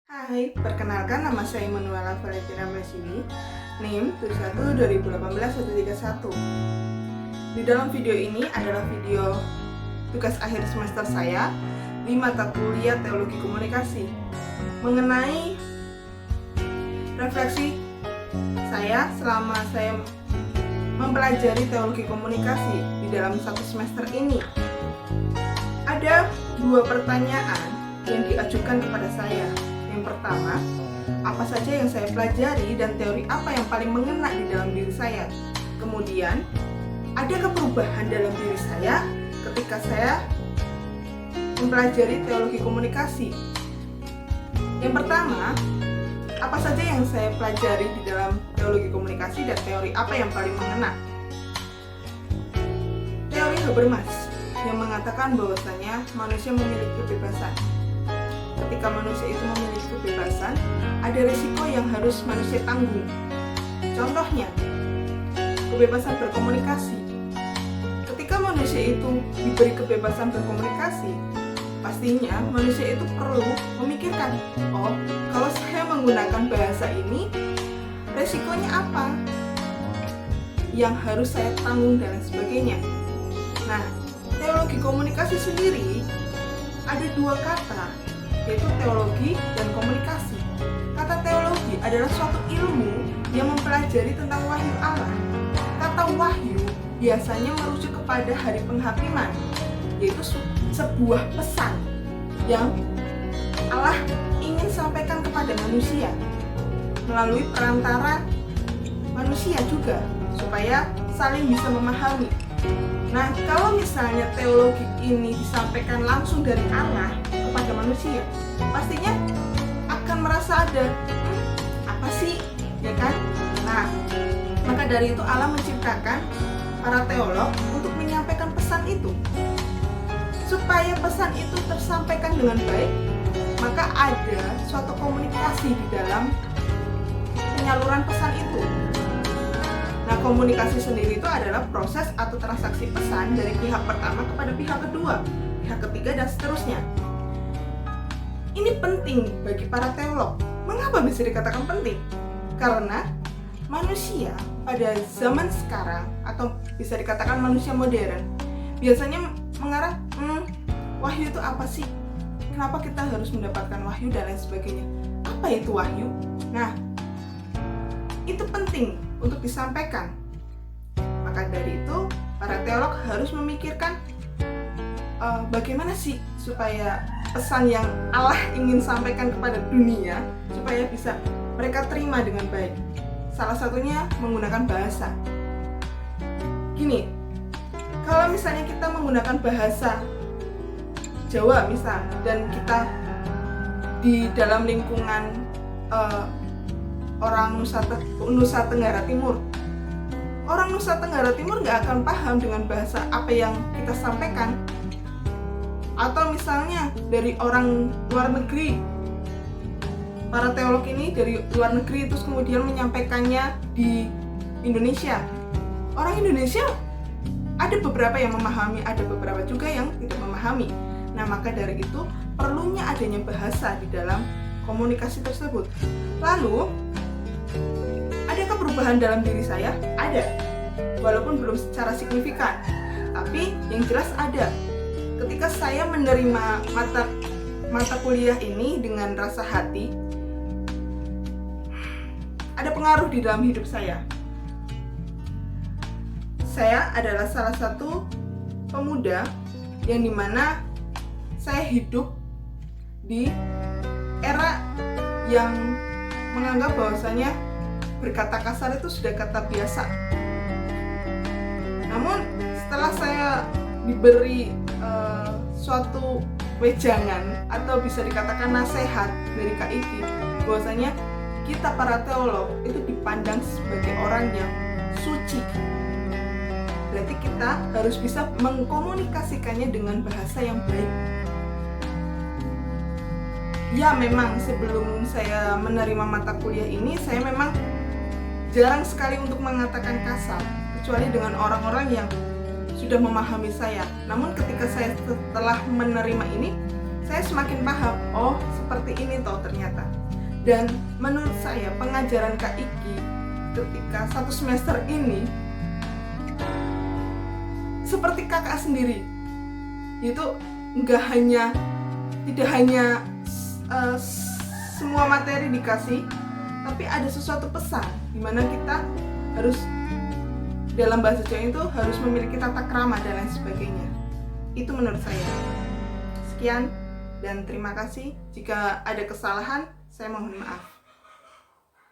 Hai, perkenalkan nama saya Manuela Valentina Mesini, NIM 71 2018 131. Di dalam video ini adalah video tugas akhir semester saya di mata kuliah Teologi Komunikasi mengenai refleksi saya selama saya mempelajari Teologi Komunikasi di dalam satu semester ini. Ada dua pertanyaan yang diajukan kepada saya. Yang pertama, apa saja yang saya pelajari dan teori apa yang paling mengena di dalam diri saya? Kemudian, adakah perubahan dalam diri saya ketika saya mempelajari teologi komunikasi? Yang pertama, apa saja yang saya pelajari di dalam teologi komunikasi dan teori apa yang paling mengena? Teori Habermas yang mengatakan bahwasanya manusia memiliki kebebasan. Ketika manusia itu memiliki kebebasan, ada risiko yang harus manusia tanggung. Contohnya, kebebasan berkomunikasi. Ketika manusia itu diberi kebebasan berkomunikasi, pastinya manusia itu perlu memikirkan, oh, kalau saya menggunakan bahasa ini, risikonya apa? Yang harus saya tanggung dan lain sebagainya. Nah, teologi komunikasi sendiri ada dua kata, yaitu teologi dan komunikasi. Kata teologi adalah suatu ilmu yang mempelajari tentang wahyu Allah. Kata wahyu biasanya merujuk kepada hari penghakiman, yaitu sebuah pesan yang Allah ingin sampaikan kepada manusia melalui perantara manusia juga, supaya saling bisa memahami. Nah, kalau misalnya teologi ini disampaikan langsung dari Allah kepada manusia, pastinya akan merasa ada apa sih, ya kan? Nah, maka dari itu Allah menciptakan para teolog untuk menyampaikan pesan itu. Supaya pesan itu tersampaikan dengan baik, maka ada suatu komunikasi di dalam penyaluran pesan itu. Nah, komunikasi sendiri itu adalah proses atau transaksi pesan dari pihak pertama kepada pihak kedua, pihak ketiga, dan seterusnya. Ini penting bagi para teolog. Mengapa bisa dikatakan penting? Karena manusia pada zaman sekarang, atau bisa dikatakan manusia modern, biasanya mengarah, wahyu itu apa sih? Kenapa kita harus mendapatkan wahyu dan lain sebagainya? Apa itu wahyu? Nah, itu penting untuk disampaikan. Maka dari itu, para teolog harus memikirkan bagaimana sih supaya pesan yang Allah ingin sampaikan kepada dunia supaya bisa mereka terima dengan baik. Salah satunya menggunakan bahasa. Gini, kalau misalnya kita menggunakan bahasa Jawa misal, dan kita di dalam lingkungan orang Nusa Tenggara Timur, orang Nusa Tenggara Timur nggak akan paham dengan bahasa apa yang kita sampaikan. Atau misalnya dari orang luar negeri, para teolog ini dari luar negeri terus kemudian menyampaikannya di Indonesia. Orang Indonesia ada beberapa yang memahami, ada beberapa juga yang tidak memahami. Nah, maka dari itu perlunya adanya bahasa di dalam komunikasi tersebut. Lalu, adakah perubahan dalam diri saya? Ada, walaupun belum secara signifikan, tapi yang jelas ada. Ketika saya menerima mata kuliah ini dengan rasa hati, ada pengaruh di dalam hidup saya. Saya adalah salah satu pemuda yang dimana saya hidup di era yang menganggap bahwasanya berkata kasar itu sudah kata biasa. Namun setelah saya diberi suatu wejangan atau bisa dikatakan nasihat dari Kak Iki, bahwasanya kita para teolog itu dipandang sebagai orang yang suci. Berarti kita harus bisa mengkomunikasikannya dengan bahasa yang baik. Ya, memang sebelum saya menerima mata kuliah ini, saya memang jarang sekali untuk mengatakan kasar, kecuali dengan orang-orang yang sudah memahami saya. Namun ketika saya setelah menerima ini, saya semakin paham, oh seperti ini toh ternyata. Dan menurut saya pengajaran Kak Iki ketika 1 semester ini seperti kakak sendiri, itu tidak hanya semua materi dikasih, tapi ada sesuatu pesan di mana kita harus dalam bahasa Jawa itu harus memiliki tata krama dan lain sebagainya. Itu menurut saya. Sekian dan terima kasih. Jika ada kesalahan, saya mohon maaf.